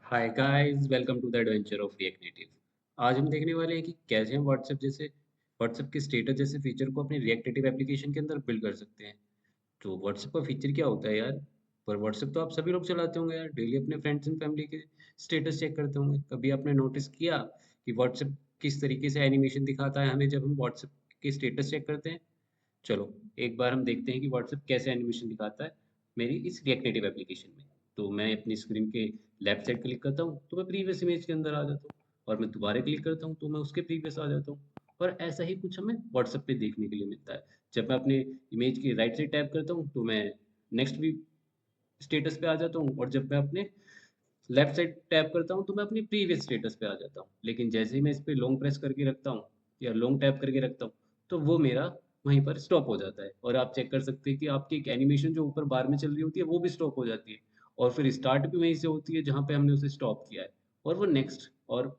Hi guys, welcome to the adventure of React Native. आज हम देखने वाले हैं कि कैसे हम व्हाट्सएप के स्टेटस जैसे फीचर को अपने रिएक्ट नेटिव एप्लीकेशन के अंदर बिल्ड कर सकते हैं। तो व्हाट्सएप का फीचर क्या होता है यार? पर व्हाट्सएप तो आप सभी लोग चलाते होंगे यार, डेली अपने फ्रेंड्स एंड फैमिली के स्टेटस चेक करते होंगे। कभी आपने नोटिस किया कि व्हाट्सएप किस तरीके से एनिमेशन दिखाता है हमें जब हम व्हाट्सएप के स्टेटस चेक करते हैं? चलो, एक बार हम देखते हैं कि व्हाट्सएप कैसे एनिमेशन दिखाता है मेरी इस रिएक्ट नेटिव एप्लीकेशन में। तो मैं अपनी स्क्रीन के लेफ्ट साइड क्लिक करता हूँ तो मैं प्रीवियस इमेज के अंदर आ जाता हूँ, और मैं दोबारा क्लिक करता हूँ तो मैं उसके प्रीवियस आ जाता हूँ। और ऐसा ही कुछ हमें व्हाट्सएप पे देखने के लिए मिलता है। जब मैं अपने इमेज की राइट साइड टैप करता हूँ तो मैं नेक्स्ट भी स्टेटस पे आ जाता हूँ, और जब मैं अपने लेफ्ट साइड टैप करता हूँ तो मैं अपनी प्रीवियस स्टेटस पे आ जाता हूँ। लेकिन जैसे ही मैं इस पे लॉन्ग प्रेस करके रखता हूँ या लॉन्ग टैप करके रखता हूँ तो वो मेरा वहीं पर स्टॉप हो जाता है, और आप चेक कर सकते हैं कि आपकी एक एनिमेशन जो ऊपर बार में चल रही होती है वो भी स्टॉप हो जाती है, और फिर स्टार्ट भी वहीं से होती है जहाँ पे हमने उसे स्टॉप किया है, और वो नेक्स्ट और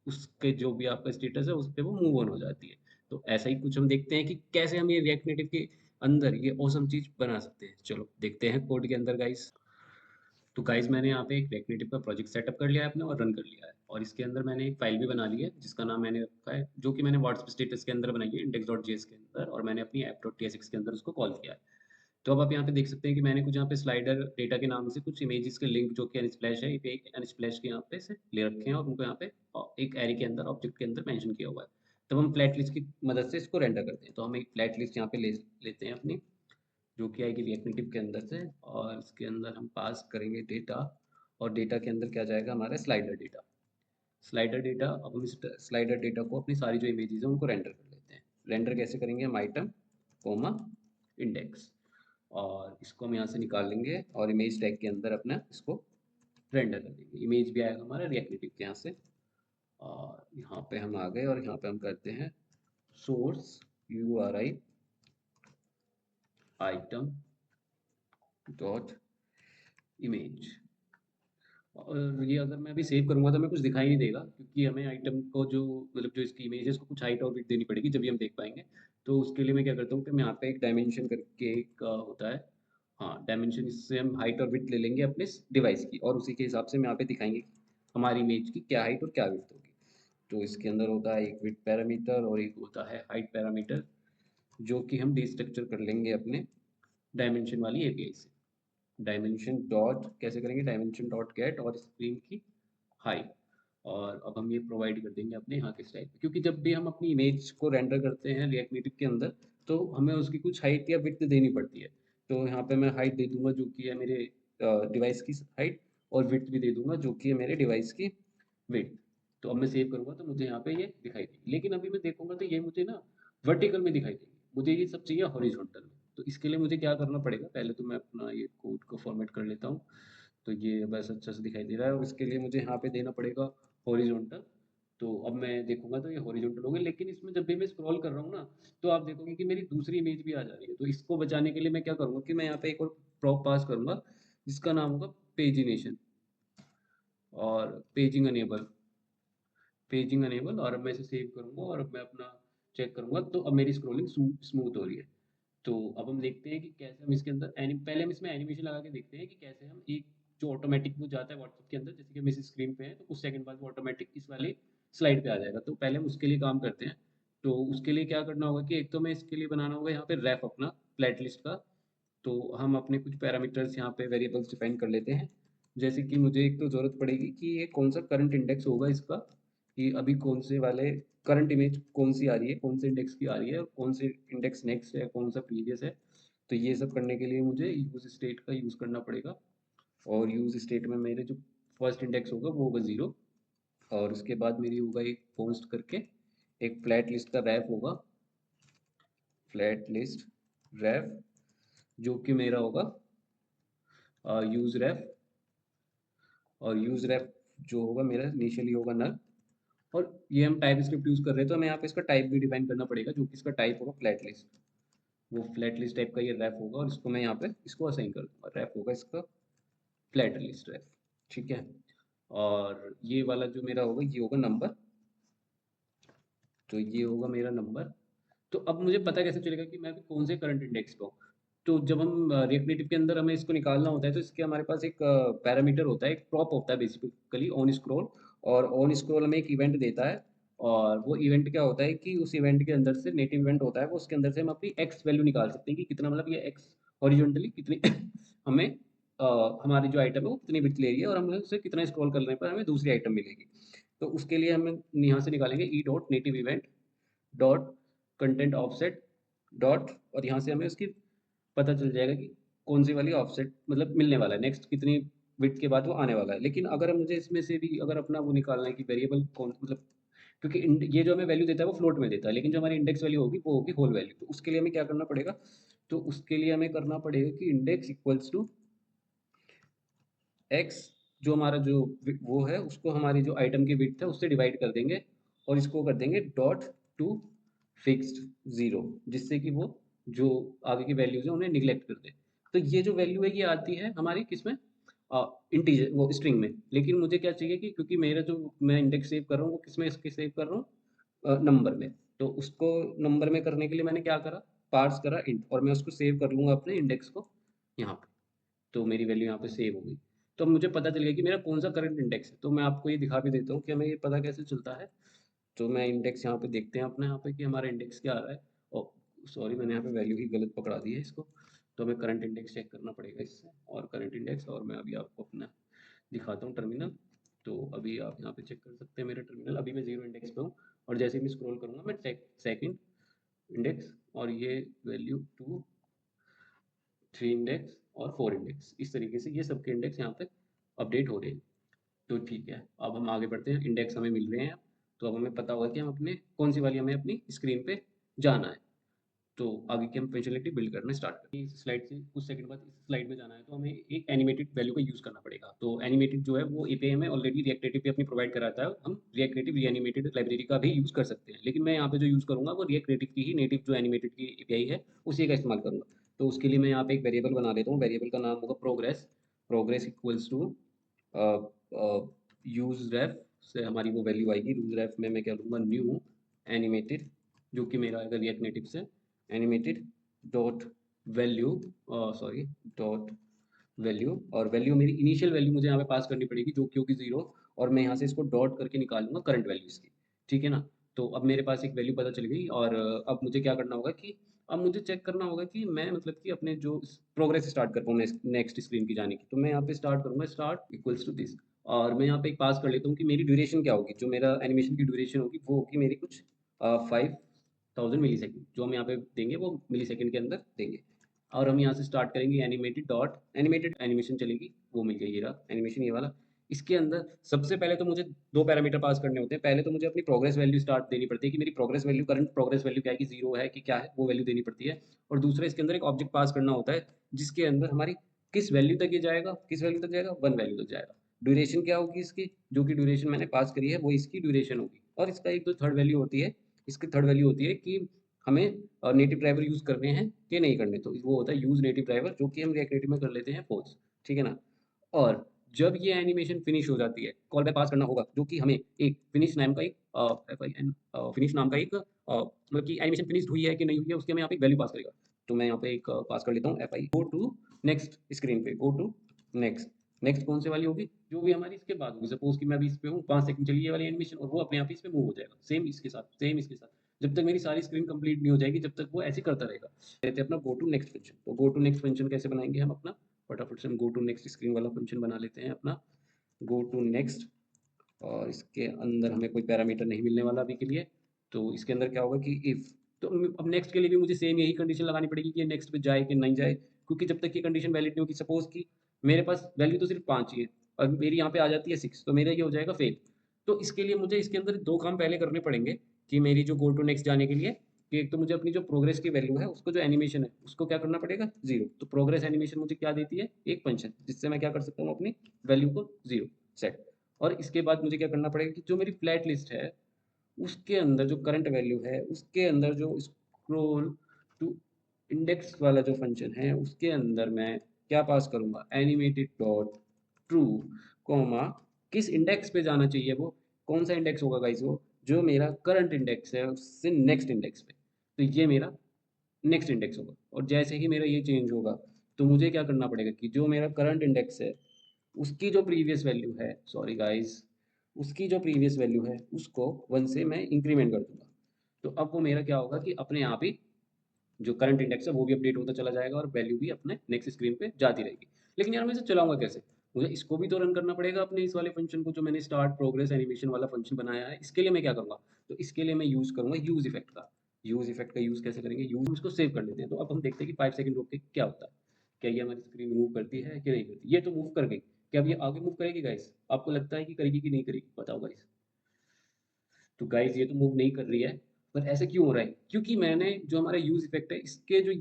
उसके जो भी आपका स्टेटस है उस पे वो मूव ऑन हो जाती है। तो ऐसा ही कुछ हम देखते हैं कि कैसे हम ये रिएक्ट नेटिव के अंदर ये ऑसम चीज बना सकते हैं। चलो देखते हैं कोड के अंदर गाइस। तो गाइस, मैंने यहाँ पे एक रिएक्ट नेटिव का प्रोजेक्ट सेटअप कर लिया है अपने, और रन कर लिया है, और इसके अंदर मैंने एक फाइल भी बना ली है जिसका नाम मैंने रखा है, जो कि मैंने व्हाट्सएप स्टेटस के अंदर बनाई है index.js के अंदर, और मैंने अपनी app.tsx के अंदर उसको कॉल किया है। तो अब आप यहाँ पे देख सकते हैं कि मैंने कुछ यहाँ पे स्लाइडर डेटा के नाम से कुछ इमेजेस के लिंक जो कि अनस्प्लैश है, ये एक अनस्प्लैश के यहाँ पे से ले रखे हैं, और उनको यहाँ पे एक एरे के अंदर ऑब्जेक्ट के अंदर मेंशन किया हुआ है। तब हम फ्लैट लिस्ट की मदद से इसको रेंडर करते हैं। तो हम एक फ्लैट लिस्ट यहाँ पे लेते हैं अपनी, जो कि आएगी रिएक्ट नेटिव के अंदर से, और इसके अंदर हम पास करेंगे डेटा, और डेटा के अंदर क्या जाएगा हमारा स्लाइडर डेटा। स्लाइडर डेटा, अब हम इस स्लाइडर डेटा को अपनी सारी जो इमेजेस हैं उनको रेंडर कर लेते हैं। रेंडर कैसे करेंगे? हम आइटम कोमा इंडेक्स, और इसको हम यहाँ से निकाल लेंगे और इमेज टैग के अंदर अपना इसको रेंडर कर देंगे। इमेज भी आएगा हमारा रिएक्ट नेटिव के यहाँ से, और यहाँ पे हम आ गए और यहाँ पे हम करते हैं source URI item dot image. और ये अगर मैं अभी सेव करूँगा तो हमें कुछ दिखाई नहीं देगा, क्योंकि हमें आइटम को जो मतलब जो इसकी इमेज है उसको कुछ हाइट और विड्थ देनी पड़ेगी जब भी हम देख पाएंगे। तो उसके लिए मैं क्या करता हूँ कि मैं यहाँ पे एक डायमेंशन करके एक होता है, हाँ डायमेंशन, इससे हम हाइट और विड्थ ले लेंगे अपने डिवाइस की, और उसी के हिसाब से हम यहाँ पे दिखाएंगे कि हमारी इमेज की क्या हाइट और क्या विड्थ होगी। तो इसके अंदर होता है एक विड्थ पैरामीटर और एक होता है हाइट पैरामीटर, जो कि हम डिस्ट्रक्चर कर लेंगे अपने डायमेंशन वाली एपीआई से। डायमेंशन डॉट कैसे करेंगे? डायमेंशन डॉट गेट और स्क्रीन की हाइट, और अब हम ये प्रोवाइड कर देंगे अपने यहाँ के स्टाइल पे, क्योंकि जब भी हम अपनी इमेज को रेंडर करते हैं रिएक्ट नेटिव के अंदर तो हमें उसकी कुछ हाइट या विड्थ देनी पड़ती है। तो यहाँ पे मैं हाइट दे दूंगा जो कि है मेरे डिवाइस की हाइट, और विड्थ भी दे दूंगा जो कि है मेरे डिवाइस की विड्थ। तो अब मैं सेव करूंगा तो मुझे यहाँ पे ये दिखाई देगी, लेकिन अभी मैं देखूंगा तो ये मुझे ना वर्टिकल में दिखाई देगी, मुझे ये सब चाहिए हॉरिजॉन्टल में। तो इसके लिए मुझे क्या करना पड़ेगा? पहले तो मैं अपना ये कोड को फॉर्मेट कर लेता हूँ। तो ये बस अच्छा से दिखाई दे रहा है, और इसके लिए मुझे यहाँ पे देना पड़ेगा हॉरिजॉन्टल। तो अब मैं देखूंगा तो ये हॉरिजॉन्टल होगा, लेकिन इसमें जब भी मैं स्क्रॉल कर रहा हूँ ना तो आप देखोगे कि मेरी दूसरी इमेज भी आ जा रही है। तो इसको बचाने के लिए मैं क्या करूँगा कि मैं यहाँ पे एक और प्रॉप पास करूँगा जिसका नाम होगा पेजिनेशन, और पेजिंग अनेबल, और अब मैं इसे सेव करूँगा और अब मैं अपना चेक करूँगा तो अब मेरी स्क्रॉलिंग स्मूथ हो रही है। तो अब हम देखते हैं कि कैसे हम इसके अंदर पहले हम इसमें एनिमेशन लगा के देखते हैं कि कैसे हम एक जो ऑटोमेटिक वो जाता है व्हाट्सएप के अंदर, जैसे कि हम इस स्क्रीन पे है तो कुछ सेकंड बाद वो ऑटोमेटिक इस वाली स्लाइड पे आ जाएगा। तो पहले हम उसके लिए काम करते हैं। तो उसके लिए क्या करना होगा कि एक तो मैं इसके लिए बनाना होगा यहाँ पे रैप अपना फ्लैट लिस्ट का। तो हम अपने कुछ पैरामीटर्स यहाँ पे वेरिएबल्स डिफाइन कर लेते हैं। जैसे कि मुझे एक तो ज़रूरत पड़ेगी कि ये कौन सा करंट इंडेक्स होगा इसका, कि अभी कौन से वाले करंट इमेज कौन सी आ रही है, कौन से इंडेक्स की आ रही है, और कौन से इंडेक्स नेक्स्ट है, कौन सा प्रीवियस है। तो ये सब करने के लिए मुझे यूज स्टेट का यूज़ करना पड़ेगा, और यूज स्टेट में मेरे जो फर्स्ट इंडेक्स होगा वो होगा 0, और उसके बाद मेरी होगा एक पोस्ट करके एक फ्लैट लिस्ट का रैप होगा, फ्लैट लिस्ट रैप, जो कि मेरा होगा यूज रैप, और यूज रैप जो होगा मेरा इनिशियली होगा नल। और ये हम टाइप स्क्रिप्ट यूज कर रहे हैं तो हमें यहाँ पे इसका टाइप भी डिफाइन करना पड़ेगा, जो कि इसका टाइप होगा फ्लैट लिस्ट। वो फ्लैट लिस्ट टाइप का ये रैप होगा, और इसको मैं यहाँ पे इसको असाइन कर दूंगा, रैप होगा इसका फ्लैट लिस्ट रैप। ठीक है, और ये वाला जो मेरा होगा ये होगा नंबर, तो ये होगा मेरा नंबर। तो अब मुझे पता कैसे चलेगा कि मैं अभी कौन से करंट इंडेक्स पे हूँ? तो जब हम रिएक्ट नेटिव के अंदर हमें इसको निकालना होता है तो इसके हमारे पास एक पैरामीटर होता है, एक प्रॉप होता है बेसिकली ऑन स्क्रॉल। और ऑन स्क्रॉल हमें एक इवेंट देता है, और वो इवेंट क्या होता है कि उस इवेंट के अंदर से नेटिव इवेंट होता है वो, उसके अंदर से हम अपनी एक्स वैल्यू निकाल सकते हैं कि कितना, मतलब ये एक्स हॉरिजॉन्टली कितनी हमें हमारी जो आइटम है वो कितनी विड्थ ले रही है, और हम उसे कितना स्क्रॉल करने पर हमें दूसरी आइटम मिलेगी। तो उसके लिए हम यहाँ से निकालेंगे E dot native event dot content offset dot, और यहाँ से हमें उसकी पता चल जाएगा कि कौन सी वाली ऑफसेट मतलब मिलने वाला है, नेक्स्ट कितनी विड्थ के बाद वो आने वाला है। लेकिन अगर मुझे इसमें से भी अगर अपना वो निकालना है कि वेरिएबल कौन, मतलब क्योंकि ये जो हमें वैल्यू देता है वो फ्लोट में देता है, लेकिन जो हमारी इंडेक्स वैल्यू होगी वो होगी होल वैल्यू। तो उसके लिए हमें क्या करना पड़ेगा, तो उसके लिए हमें करना पड़ेगा कि इंडेक्स इक्वल्स टू एक्स, जो हमारा जो वो है उसको हमारी जो आइटम की विड्थ है उससे डिवाइड कर देंगे, और इसको कर देंगे डॉट टू फिक्स्ड जीरो, जिससे कि वो जो आगे की वैल्यूज है उन्हें निगलेक्ट कर दे। तो ये जो वैल्यू है ये आती है हमारी किसमें, इंटीजर वो स्ट्रिंग में। लेकिन मुझे क्या चाहिए कि क्योंकि मेरा जो मैं इंडेक्स सेव कर रहा हूँ वो किसमें इसके सेव कर रहा हूँ, नंबर में। तो उसको नंबर में करने के लिए मैंने क्या करा, पार्स करा इंट, और मैं उसको सेव कर लूंगा अपने इंडेक्स को यहाँ पे। तो मेरी वैल्यू यहाँ पे सेव हो गई। तो अब मुझे पता चल गया कि मेरा कौन सा करंट इंडेक्स है। तो मैं आपको ये दिखा भी देता हूँ कि हमें ये पता कैसे चलता है। तो मैं इंडेक्स यहाँ पे देखते हैं अपने यहाँ पे कि हमारा इंडेक्स क्या आ रहा है। और सॉरी, मैंने यहाँ पे वैल्यू ही गलत पकड़ा दी है इसको। तो हमें करंट इंडेक्स चेक करना पड़ेगा इससे, और करंट इंडेक्स, और मैं अभी आपको अपना दिखाता हूँ टर्मिनल। तो अभी आप यहाँ पे चेक कर सकते हैं मेरा टर्मिनल, अभी मैं जीरो इंडेक्स पे हूँ। और जैसे ही मैं स्क्रॉल करूँगा मैं सेकंड इंडेक्स, और ये वैल्यू टू, थ्री इंडेक्स और फोर इंडेक्स, इस तरीके से ये सबके इंडेक्स यहाँ पे अपडेट हो रहे हैं। तो ठीक है, अब हम आगे बढ़ते हैं, इंडेक्स हमें मिल रहे हैं। तो अब हमें पता होगा कि हम अपने कौन सी वाली हमें अपनी स्क्रीन पे जाना है। तो आगे की हम फंक्शनलिटी बिल्ड करना स्टार्ट करें। इस स्लाइड से कुछ सेकंड बाद इस स्लाइड में जाना है तो हमें एक एनिमेटेड वैल्यू का यूज़ करना पड़ेगा। तो एनिमेटेड जो है वो एपीआई में ऑलरेडी रिएक्ट नेटिव पे अपनी प्रोवाइड कराता है, हम रिएक्ट नेटिव रीएनिमेटेड लाइब्रेरी का भी यूज़ कर सकते हैं। लेकिन मैं यहाँ पे जो यूज़ करूँगा वो रिएक्ट नेटिव की ही नेटिव जो एनिमेटेड की एपीआई है उसी का इस्तेमाल करूँगा। तो उसके लिए मैं यहाँ पे एक वेरिएबल बना लेता हूँ, वेरिएबल का नाम होगा progress. Progress equals to use ref से हमारी वो वैल्यू आएगी। यूज रेफ में मैं क्या लूँगा, न्यू एनिमेटेड, जो कि मेरा आएगा रिएक्ट नेटिव से, animated dot value, sorry dot value. और वैल्यू मेरी इनिशियल वैल्यू मुझे यहाँ पे पास करनी पड़ेगी जो कि होगी जीरो, और मैं यहाँ से इसको डॉट करके निकालूंगा करंट वैल्यू इसकी। ठीक है ना। तो अब मेरे पास एक वैल्यू पता चल गई, और अब मुझे क्या करना होगा कि अब मुझे चेक करना होगा कि मैं मतलब कि अपने जो प्रोग्रेस स्टार्ट कर पाऊँ नेक्स्ट स्क्रीन की जाने की। तो मैं यहाँ पे स्टार्ट करूँगा, स्टार्ट इक्वल्स टू दिस, और मैं यहाँ पे एक पास कर लेता हूँ कि मेरी ड्यूरेशन क्या होगी, जो मेरा एनिमेशन की ड्यूरेशन होगी वो होगी मेरी कुछ 5000 मिली सेकेंड, जो हम यहाँ पे देंगे वो मिली सेकेंड के अंदर देंगे। और हम यहाँ से स्टार्ट करेंगे एनिमेटेड डॉट, एनिमेटेड एनिमेशन चलेगी, वो मिल गई, ये रहा एनिमेशन ये वाला। इसके अंदर सबसे पहले तो मुझे दो पैरामीटर पास करने होते हैं। पहले तो मुझे अपनी प्रोग्रेस वैल्यू स्टार्ट देनी पड़ती है कि मेरी progress value, current progress value क्या है, कि जीरो है कि क्या है, वो वैल्यू देनी पड़ती है। और दूसरा इसके अंदर एक ऑब्जेक्ट पास करना होता है जिसके अंदर हमारी किस वैल्यू तक ये जाएगा, किस वैल्यू तक जाएगा, वन वैल्यू तक जाएगा। ड्यूरेशन क्या होगी इसकी, जो कि ड्यूरेशन मैंने पास करी है वो इसकी ड्यूरेशन होगी। और इसका एक तो थर्ड वैल्यू होती है, इसकी थर्ड वैल्यू होती है कि हमें नेटिव ड्राइवर यूज़ करने हैं कि नहीं करने। तो वो होता है यूज़ नेटिव ड्राइवर, जो कि हम रिएक्ट नेटिव में कर लेते हैं फोर्स। ठीक है ना। और जब ये एनिमेशन फिनिश हो जाती है, कॉल बैक पास करना होगा, जो कि हमें एक फिनिश नाम का एक FIN फिनिश नाम का एक मतलब कि एनिमेशन फिनिश हुई है कि नहीं हुई है उसके हमें यहाँ पे एक वैल्यू पास करेगा। तो मैं यहाँ पे एक पास कर लेता हूँ FI go to next screen पे, गो टू नेक्स्ट। नेक्स्ट कौन से वाली होगी, जो भी हमारी इसके बाद होगी। सपोज कि मैं अभी इस पे हूँ, 5 सेकंड चली ये वाली एनिमेशन, और वो अपने आप ही इस पे मूव हो जाएगा, सेम इसके साथ, सेम इसके साथ। जब तक मेरी सारी स्क्रीन कंप्लीट नहीं हो जाएगी जब तक वो ऐसे करता रहेगा। कहते हैं अपना गो टू नेक्स्ट फंक्शन। तो गो टू नेक्स्ट फंक्शन कैसे बनाएंगे हम अपना, फटाफट से हम गो टू नेक्स्ट स्क्रीन वाला फंक्शन बना लेते हैं अपना, गो टू नेक्स्ट। और इसके अंदर हमें कोई पैरामीटर नहीं मिलने वाला अभी के लिए। तो इसके अंदर क्या होगा कि इफ़, तो अब नेक्स्ट के लिए भी मुझे सेम यही कंडीशन लगानी पड़ेगी कि ये नेक्स्ट पे जाए कि नहीं जाए, क्योंकि जब तक ये कंडीशन वैलिड नहीं होगी। सपोज कि मेरे पास वैल्यू तो सिर्फ 5 ही है और मेरी यहाँ पे आ जाती है 6, तो मेरा ये हो जाएगा फेल। तो इसके लिए मुझे इसके अंदर दो काम पहले करने पड़ेंगे कि मेरी जो गो टू नेक्स्ट जाने के लिए, कि एक तो मुझे अपनी जो प्रोग्रेस की वैल्यू है उसको, जो एनिमेशन है उसको क्या करना पड़ेगा, जीरो। तो प्रोग्रेस एनिमेशन मुझे क्या देती है, एक फंक्शन, जिससे मैं क्या कर सकता हूँ अपनी वैल्यू को जीरो सेट। और इसके बाद मुझे क्या करना पड़ेगा कि जो मेरी फ्लैट लिस्ट है उसके अंदर जो करंट वैल्यू है उसके अंदर जो स्क्रॉल टू इंडेक्स वाला जो फंक्शन है उसके अंदर मैं क्या पास करूंगा, एनिमेटेड डॉट ट्रू, कॉमा किस इंडेक्स पे जाना चाहिए, वो कौन सा इंडेक्स होगा गाइस, वो जो मेरा करंट इंडेक्स है उससे नेक्स्ट इंडेक्स पे। तो ये मेरा नेक्स्ट इंडेक्स होगा। और जैसे ही मेरा ये चेंज होगा तो मुझे क्या करना पड़ेगा कि जो मेरा करंट इंडेक्स है उसकी जो प्रीवियस वैल्यू है, सॉरी गाइस, उसकी जो प्रीवियस वैल्यू है उसको 1 से मैं इंक्रीमेंट कर दूंगा। तो अब वो मेरा क्या होगा कि अपने आप ही जो करंट इंडेक्स है वो भी अपडेट होता चला जाएगा और वैल्यू भी अपने नेक्स्ट स्क्रीन पे जाती रहेगी। लेकिन यार मैं इसे चलाऊंगा कैसे? मुझे इसको भी तो रन करना पड़ेगा अपने इस वाले फंक्शन को जो मैंने स्टार्ट प्रोग्रेस एनिमेशन वाला फंक्शन बनाया है। इसके लिए मैं क्या करूंगा? तो इसके लिए मैं यूज करूंगा यूज इफेक्ट का। यूज इफेक्ट का यूज कैसे करेंगे? यूज उसको सेव कर लेते हैं। तो अब हम देखते हैं कि 5 सेकंड रोक के क्या होता है। क्या ये हमारी स्क्रीन मूव करती है कि नहीं करती? ये तो मूव कर गई। क्या अब ये आगे मूव करेगी गाइस? आपको लगता है कि करेगी कि नहीं करेगी? बताओ गाइस। तो गाइस ये तो मूव नहीं कर रही है। पर ऐसे क्यों हो रहा है? क्योंकि मैंने जो हमारा यूज इफेक्ट है इसके जो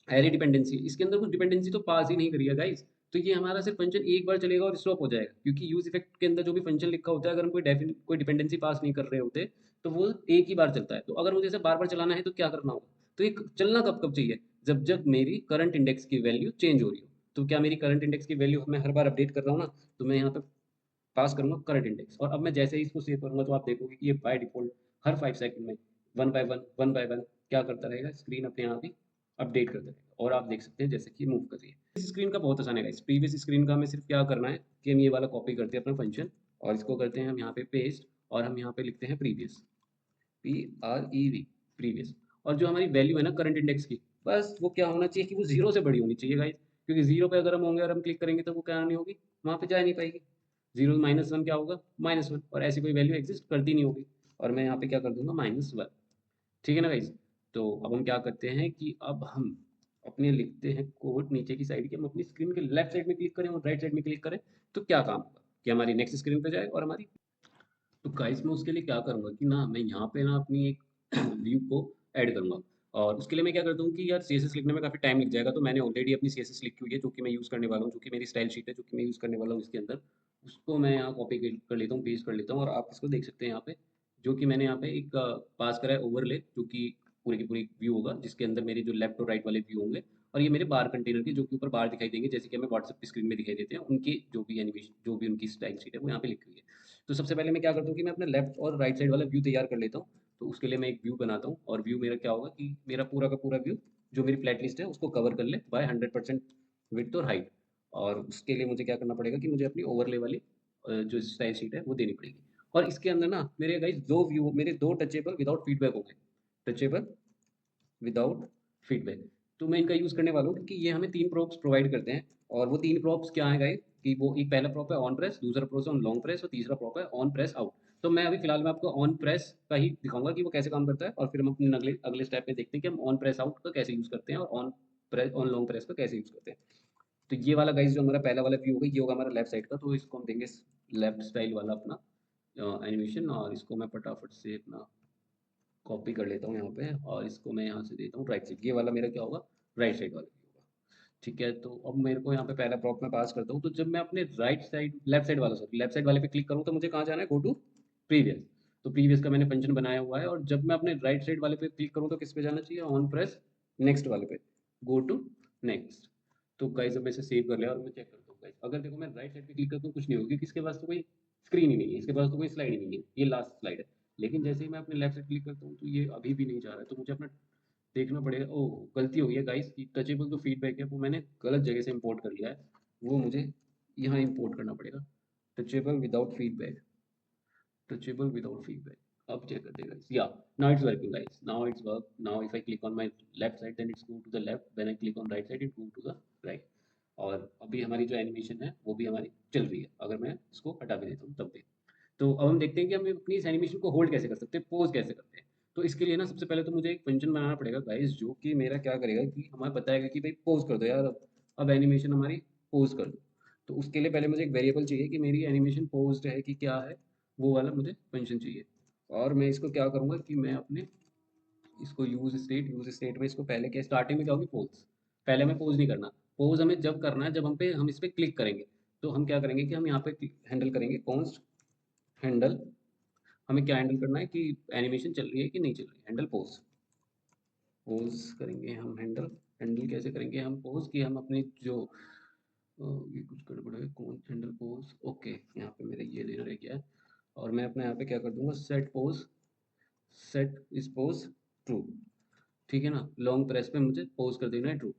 एरे डिपेंडेंसी, इसके अंदर कुछ डिपेंडेंसी तो पास ही नहीं करी है गाइस। तो ये हमारा सिर्फ फंक्शन एक बार चलेगा और स्टॉप हो जाएगा, क्योंकि यूज इफेक्ट के अंदर जो भी फंक्शन लिखा होता है अगर हम कोई डिपेंडेंसी पास नहीं कर रहे होते तो वो एक ही बार चलता है। तो अगर मुझे इसे बार बार चलाना है तो क्या करना होगा? तो ये चलना कब कब चाहिए? जब जब मेरी करंट इंडेक्स की वैल्यू चेंज हो रही हो। तो क्या मेरी करंट इंडेक्स की वैल्यू मैं हर बार अपडेट कर रहा हूँ ना, तो मैं यहाँ पे पास करूंगा करंट इंडेक्स। और अब मैं जैसे ही इसको सेव करूंगा तो आप देखोगे कि ये बाय डिफॉल्ट हर 5 सेकंड में वन बाय वन क्या करता रहेगा, स्क्रीन अपने आप ही अपडेट करता रहेगा। और आप देख सकते हैं जैसे कि मूव कर रही है। इस स्क्रीन का बहुत आसान है गाइस। प्रीवियस स्क्रीन का हमें सिर्फ क्या करना है कि हम ये वाला कॉपी करते हैं अपना फंक्शन और इसको करते हैं हम यहाँ पे पेस्ट और हम यहाँ पे लिखते हैं प्रीवियस, PREV, प्रीवियस। और जो हमारी वैल्यू है ना करंट इंडेक्स की, बस वो क्या होना चाहिए कि वो जीरो से बड़ी होनी चाहिए गाइस। क्योंकि जीरो पे अगर हम होंगे और हम क्लिक करेंगे तो वो क्या नहीं होगी, वहाँ पे जा नहीं पाएगी। जीरो माइनस वन क्या होगा? -1। और ऐसी कोई वैल्यू एग्जिस्ट करती नहीं होगी। और मैं यहाँ पे क्या कर दूंगा? -1। ठीक है ना गाइस? तो अब हम क्या करते हैं कि अब हम अपने लिखते हैं कोड नीचे की साइड की। हम अपनी स्क्रीन के लेफ्ट साइड में क्लिक करें और राइट साइड में क्लिक करें तो क्या काम होगा कि हमारी नेक्स्ट स्क्रीन पे जाए और हमारी। तो गाइस मैं उसके लिए क्या करूँगा कि ना मैं यहाँ पे ना अपनी एक व्यू को ऐड करूँगा। और उसके लिए मैं क्या करता हूँ कि यार सीएसएस लिखने में काफ़ी टाइम लग जाएगा, तो मैंने ऑलरेडी अपनी सीएसएस लिखी हुई है जो कि मैं यूज़ करने वाला हूँ, जो कि मेरी स्टाइल शीट है जो कि मैं यूज़ करने वाला हूँ इसके अंदर। उसको मैं यहाँ कॉपी कर लेता हूँ, पेस्ट कर लेता हूँ और आप इसको देख सकते हैं यहाँ पे, जो कि मैंने यहाँ पे एक पास करा है ओवरले, जो कि पूरी की पूरी व्यू होगा जिसके अंदर मेरे जो लेफ्ट और राइट वाले व्यू होंगे। और ये मेरे बार कंटेनर के जो कि ऊपर बार दिखाई देंगे जैसे कि हमें व्हाट्सएप की स्क्रीन में दिखाई देते हैं, उनकी जो भी एनिमेशन जो भी उनकी स्टाइल शीट है वो यहाँ पे लिखी हुई है। तो सबसे पहले मैं क्या करता हूँ कि मैं अपने लेफ्ट और राइट साइड वाला व्यू तैयार कर लेता हूँ। तो उसके लिए मैं एक व्यू बनाता हूँ और व्यू मेरा क्या होगा कि मेरा पूरा का पूरा व्यू जो मेरी फ्लैट लिस्ट है उसको कवर कर ले बाय 100% विड्थ और हाइट। और उसके लिए मुझे क्या करना पड़ेगा कि मुझे अपनी ओवरले वाली जो स्टाइल शीट है वो देनी पड़ेगी। और इसके अंदर ना मेरे गाइस दो व्यू, मेरे दो टचेबल विदाउट फीडबैक हो गए। Touchable without feedback. तो मैं इनका यूज़ करने वाला हूँ क्योंकि ये हमें 3 प्रॉप्स प्रोवाइड करते हैं। और वो 3 प्रॉप्स क्या हैं गाइस कि वो एक पहला प्रॉप है ऑन प्रेस, दूसरा प्रॉप है ऑन लॉन्ग प्रेस और तीसरा प्रॉप है ऑन प्रेस आउट। तो मैं अभी फिलहाल मैं आपको ऑन प्रेस का ही दिखाऊंगा कि वो कैसे काम करता है और फिर हम अपने अगले अगले स्टेप में देखते हैं कि हम ऑन प्रेस आउट का कैसे यूज़ करते हैं और ऑन लॉन्ग प्रेस का कैसे यूज़ करते हैं। तो ये वाला गाइस जो हमारा पहला वाला व्यू होगा ये होगा हमारा लेफ्ट साइड का। तो इसको हम देंगे लेफ्ट स्टाइल वाला अपना एनिमेशन। और इसको मैं फटाफट से अपना कॉपी कर लेता हूँ यहाँ पे और इसको मैं यहाँ से देता हूँ राइट साइड। ये वाला मेरा क्या होगा? राइट साइड वाला व्यू होगा। ठीक है, तो अब मेरे को यहाँ पे पहला प्रॉप में पास करता हूँ। तो जब मैं अपने राइट साइड लेफ्ट साइड वाला सॉरी लेफ्ट साइड वाले पे क्लिक करूँ तो मुझे कहाँ जाना है? Go to previous. तो प्रीवियस का मैंने फंक्शन बनाया हुआ है। और जब मैं अपने राइट साइड वाले पे क्लिक करूँ तो किस पे जाना चाहिए? ऑन प्रेस नेक्स्ट वाले पे, गो टू नेक्स्ट। तो गाइस अब मैं इसे सेव कर लिया और मैं चेक करता हूँ गाइस। अगर देखो मैं राइट साइड पे क्लिक करता हूँ कुछ नहीं होगा क्योंकि इसके पास तो कोई स्क्रीन ही नहीं है, इसके पास तो कोई स्लाइड ही नहीं है, ये लास्ट स्लाइड है। लेकिन जैसे ही मैं अपने लेफ्ट साइड क्लिक करता हूँ तो ये अभी भी नहीं जा रहा है। तो मुझे अपना देखना पड़ेगा। ओह! गलती हो गई है गाइस कि टचेबल जो फीडबैक है वो मैंने गलत जगह से इम्पोर्ट कर लिया है। वो मुझे यहाँ इम्पोर्ट करना पड़ेगा। Touchable without feedback, touchable without feedback. अब चेक करते हैं guys. Yeah now it's working guys, now it's work. Now if I click on my left side then it's go to the left, when I click on right side it go to the right. और अभी हमारी जो animation है वो भी हमारी चल रही है। अगर मैं इसको हटा भी देता हूँ तब भी। तो अब हम देखते हैं कि हम अपनी इस एनिमेशन को होल्ड कैसे कर सकते हैं, पॉज़ कैसे करते हैं। तो इसके लिए ना सबसे पहले तो मुझे एक फंक्शन बनाना पड़ेगा गाइस जो कि मेरा क्या करेगा कि हमें बताएगा कि भाई पॉज़ कर दो यार, अब एनिमेशन हमारी पॉज़ कर दो। तो उसके लिए पहले मुझे एक वेरिएबल चाहिए कि मेरी एनिमेशन पॉज़्ड है कि क्या है, वो वाला मुझे फंक्शन चाहिए। और मैं इसको क्या करूँगा कि मैं अपने इसको यूज़ स्टेट में इसको पहले क्या स्टार्टिंग में क्या होगी? पॉज़। पहले हमें पॉज़ नहीं करना। पॉज़ हमें जब करना है जब हम इस पे क्लिक करेंगे। तो हम क्या करेंगे कि हम यहाँ पे हैंडल करेंगे कॉन्स्ट हैंडल। हमें क्या हैंडल करना है कि एनिमेशन चल रही है कि नहीं चल रही है। हैंडल पोज, पोज करेंगे हम। हैंडल हैंडल कैसे करेंगे हम पोज कि हम अपने जो ये कुछ गड़बड़ है। कौन हैंडल पोज? ओके, यहाँ पे मेरे ये देना रह गया है। और मैं अपने यहाँ पे क्या कर दूंगा? सेट पोज, सेट इस पोज ट्रू। ठीक है ना, लॉन्ग प्रेस पे मुझे पॉज कर देना है ट्रू।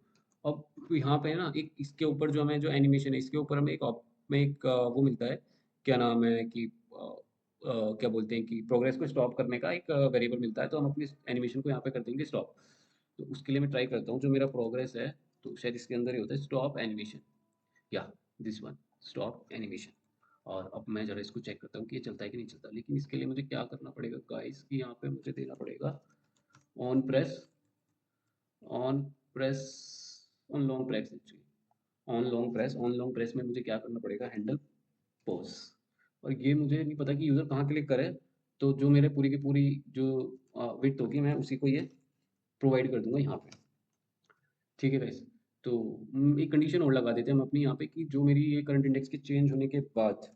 अब यहाँ पे ना एक इसके ऊपर जो हमें जो एनिमेशन है इसके ऊपर हमें वो मिलता है, क्या नाम है कि क्या बोलते हैं कि प्रोग्रेस को स्टॉप करने का एक वेरिएबल मिलता है, तो हम अपनी एनिमेशन को यहाँ पे कर देंगे स्टॉप। तो उसके लिए मैं ट्राई करता हूँ, जो मेरा प्रोग्रेस है तो शायद इसके अंदर ही होता है स्टॉप एनिमेशन, या दिस वन, स्टॉप एनिमेशन। और अब मैं जरा इसको चेक करता हूँ कि ये चलता है कि नहीं चलता, लेकिन इसके लिए मुझे क्या करना पड़ेगा गाइस कि यहाँ पे मुझे देना पड़ेगा on press, on press, on long press actually, on long press में मुझे क्या करना पड़ेगा, हैंडल पॉज। और ये मुझे नहीं पता कि यूज़र कहाँ क्लिक करे, तो जो मेरे पूरी की पूरी जो विड्थ होगी मैं उसी को ये प्रोवाइड कर दूंगा यहाँ पे। ठीक है गाइस, तो एक कंडीशन और लगा देते हैं हम अपनी यहाँ पे कि जो मेरी ये करंट इंडेक्स के चेंज होने के बाद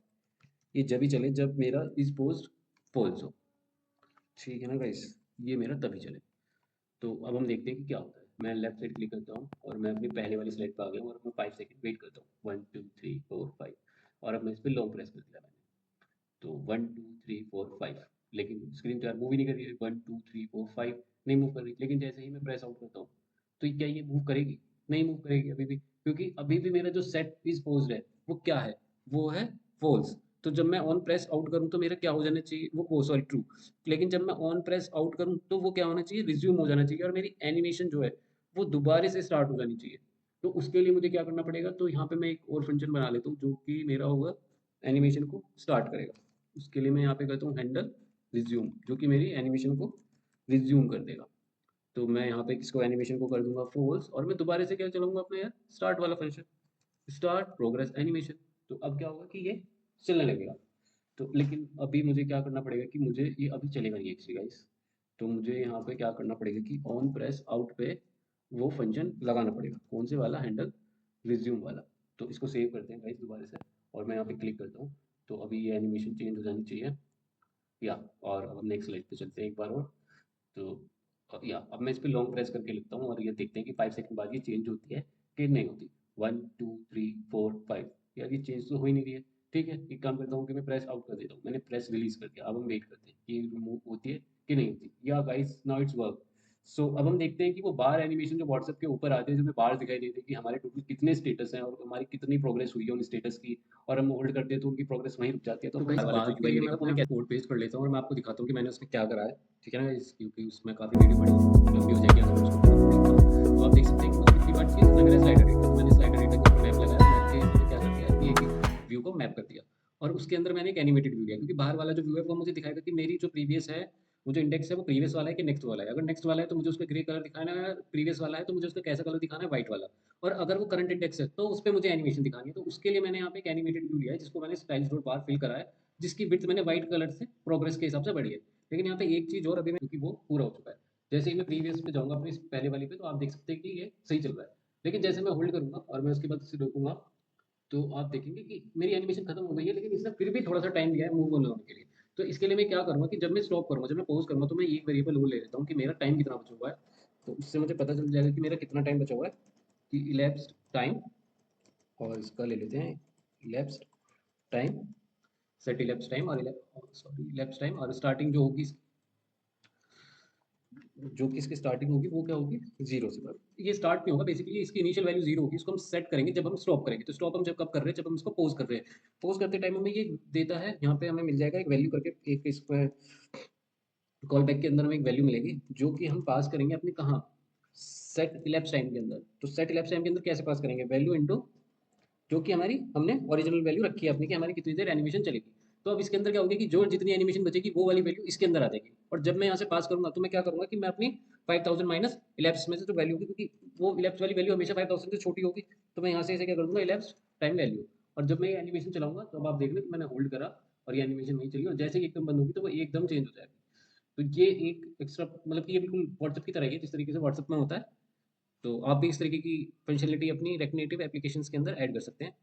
ये जब ही चले जब मेरा इस पोस्ट फॉल्स हो। ठीक है ना गाइस, ये मेरा तभी चले। तो अब हम देखते हैं कि क्या होता है। मैं लेफ्ट साइड क्लिक करता हूँ और मैं अपनी पहले वाली स्लाइड पे आ गया हूँ और मैं 5 सेकंड वेट करता हूँ, 1 2 3 4 5, और अब मैं इस पर लॉन्ग प्रेस कर दिया मैंने, तो 1 2 3 4 5, लेकिन स्क्रीन तो यार मूव ही नहीं कर रही है, 1 2 3 4 5 नहीं मूव कर रही। लेकिन जैसे ही मैं प्रेस आउट करता हूँ तो क्या ये मूव करेगी? नहीं मूव करेगी अभी भी, क्योंकि अभी भी मेरा जो सेट इज पोज्ड है वो क्या है, वो है फॉल्स। तो जब मैं ऑन प्रेस आउट करूँ तो मेरा क्या हो जाना चाहिए, वो सॉरी ट्रू। लेकिन जब मैं ऑन प्रेस आउट करूँ तो वो क्या होना चाहिए, रिज्यूम हो जाना चाहिए, और मेरी एनिमेशन जो है वो दोबारा से स्टार्ट हो जानी चाहिए। तो उसके लिए मुझे क्या करना पड़ेगा, तो यहाँ पे मैं एक और फंक्शन बना लेता हूँ जो कि मेरा होगा एनिमेशन को स्टार्ट करेगा। उसके लिए मैं यहाँ पे करता हूँ हैंडल रिज्यूम, जो कि मेरी एनिमेशन को रिज्यूम कर देगा। तो मैं यहाँ पे इसको एनिमेशन को कर दूंगा फॉल्स, और मैं दोबारा से क्या चलाऊंगा अपना यार स्टार्ट वाला फंक्शन, स्टार्ट प्रोग्रेस एनिमेशन। तो अब क्या होगा कि ये चलने लगेगा। तो लेकिन अभी मुझे क्या करना पड़ेगा कि मुझे ये अभी चलेगा नहीं एक्चुअली गाइस। तो मुझे यहाँ पे क्या करना पड़ेगा कि ऑन प्रेस आउट पे वो फंक्शन लगाना पड़ेगा, कौन से वाला, हैंडल रिज्यूम वाला। तो इसको सेव करते हैं गाइस दोबारा से, और मैं यहाँ पे क्लिक करता हूँ। तो अभी ये एनिमेशन चेंज हो जानी चाहिए, या और अब नेक्स्ट स्लाइड पे चलते हैं एक बार और। तो या अब मैं इस पे लॉन्ग प्रेस करके लिखता हूँ और ये देखते हैं कि 5 सेकंड बाद ये चेंज होती है कि नहीं होती। 1 2 3 4 5, यार ये चेंज तो हो ही नहीं रही है। ठीक है, एक काम करता हूँ कि मैं प्रेस आउट कर देता हूँ, मैंने प्रेस रिलीज कर दिया। अब हम वेट करते हैं कि ये रिमूव होती है कि नहीं होती। या गाइस नाउ इट्स वर्क। सो अब हम देखते हैं कि वो बार एनिमेशन जो व्हाट्सएप के ऊपर आते हैं, जो हमें बार दिखाई देते हैं कि हमारे टोटल कितने स्टेटस हैं और हमारी कितनी प्रोग्रेस हुई है उन स्टेटस की, और हम होल्ड करते हैं तो उनकी प्रोग्रेस वहीं रुक जाती है। तो गाइस बार के लिए मैं अपना कोड पेस्ट कर लेता हूँ और मैं आपको दिखाता हूँ कि मैंने उसमें क्या करा है। ठीक है ना guys? क्योंकि उसमें काफ़ी वीडियो बड़ी लंबी हो जाएगी अगर मैं उसको पूरा देखता हूँ। तो आप देख सकते हैं कि मुझे कितनी बार चीज़ ना मेरा स्लाइडर डेटा, मैंने स्लाइडर डेटा के ऊपर मैप लगाया, मैप के मैंने क्या कर दिया, एक व्यू को मैप कर दिया, और उसके अंदर मैंने एक एनिमेटेड व्यू लिया, क्योंकि बाहर वाला जो व्यू है वो मुझे दिखाएगा कि मेरी जो प्रीवियस है, वो जो इंडेक्स है वो प्रीवियस वाला है कि नेक्स्ट वाला है। अगर नेक्स्ट वाला है तो मुझे उसका ग्रे कलर दिखाना है, प्रीवियस वाला है तो मुझे उसका कैसा कलर दिखाना है, व्हाइट वाला। और अगर वो करंट इंडेक्स है तो उस पर मुझे एनिमेशन दिखानी है। तो उसके लिए मैंने यहाँ पे एक एनिमेटेड व्यू लिया है जिसको मैंने स्टाइल्स डॉट बार फिल करा है, जिसकी विड्थ मैंने व्हाइट कलर से प्रोग्रेस के हिसाब से बढ़ी है। लेकिन यहाँ पे एक चीज़ और अभी मैं, क्योंकि वो पूरा हो चुका है, जैसे ही मैं प्रीवियस पे जाऊँगा अपनी इस पहले वाली पे, तो आप देख सकते हैं कि ये सही चल रहा है। लेकिन जैसे मैं होल्ड करूँगा और मैं उसके बाद इसे रोकूँगा, तो आप देखेंगे कि मेरी एनिमेशन खत्म हो गई है, लेकिन इसने फिर भी थोड़ा-सा टाइम लिया है मूव ऑन होने के लिए। तो इसके लिए मैं क्या करूँगा कि जब मैं स्टॉप करूँगा, जब मैं पॉज़ करूँगा, तो मैं एक वेरिएबल और ले लेता हूँ कि मेरा टाइम कितना बचा हुआ है। तो उससे मुझे पता चल जाएगा कि मेरा कितना टाइम बचा हुआ है, कि इलैप्स्ड टाइम, और इसका ले लेते हैं elapsed time, set elapsed time, और सॉरी इलैप्स्ड टाइम, और स्टार्टिंग जो होगी, जो कि इसकी स्टार्टिंग होगी वो क्या होगी, जीरो से। ये स्टार्ट नहीं होगा, बेसिकली इसकी इनिशियल वैल्यू जीरो होगी, इसको हम सेट करेंगे जब हम स्टॉप करेंगे। तो स्टॉप हम जब कब कर रहे हैं, जब हम इसको पोज कर रहे हैं। पोज करते टाइम हमें ये देता है, यहाँ पे हमें मिल जाएगा एक वैल्यू करके, एक इसको कॉल बैक के अंदर हमें एक वैल्यू मिलेगी जो कि हम पास करेंगे अपने कहाँ, सेट इलैप्स टाइम के अंदर। तो सेट इलैप्स टाइम के अंदर कैसे पास करेंगे, वैल्यू इनटू जो कि हमारी हमने ओरिजिनल वैल्यू रखी है अपनी, कि हमारी कितनी देर एनिमेशन चलेगी। तो अब इसके अंदर क्या होगा कि जो जितनी एनिमेशन बचेगी वो वाली वैल्यू इसके अंदर आ जाएगी। और जब मैं यहाँ से पास करूंगा तो मैं क्या करूंगा कि मैं अपनी 5000 माइनस इलेप्स में से जो वैल्यू होगी, क्योंकि वो इलेप्स वाली वैल्यू हमेशा 5000 से छोटी होगी, तो मैं यहाँ से इसे क्या कर दूंगा, इलेप्स टाइम वैल्यू। और जब मैं ये एनिमेशन चलाऊंगा तो अब आप देख लें कि मैंने होल्ड करा और ये एनिमेशन नहीं चली, और जैसे ही एकदम बंद होगी तो वो एकदम चेंज हो जाएगी। तो ये एक एक्स्ट्रा, मतलब कि ये बिल्कुल व्हाट्सएप की तरह ही है जिस तरीके से व्हाट्सएप में होता है। तो आप भी इस तरीके की फंक्शनलिटी अपनी रेक्ट नेटिव एप्लीकेशंस के अंदर ऐड कर सकते हैं।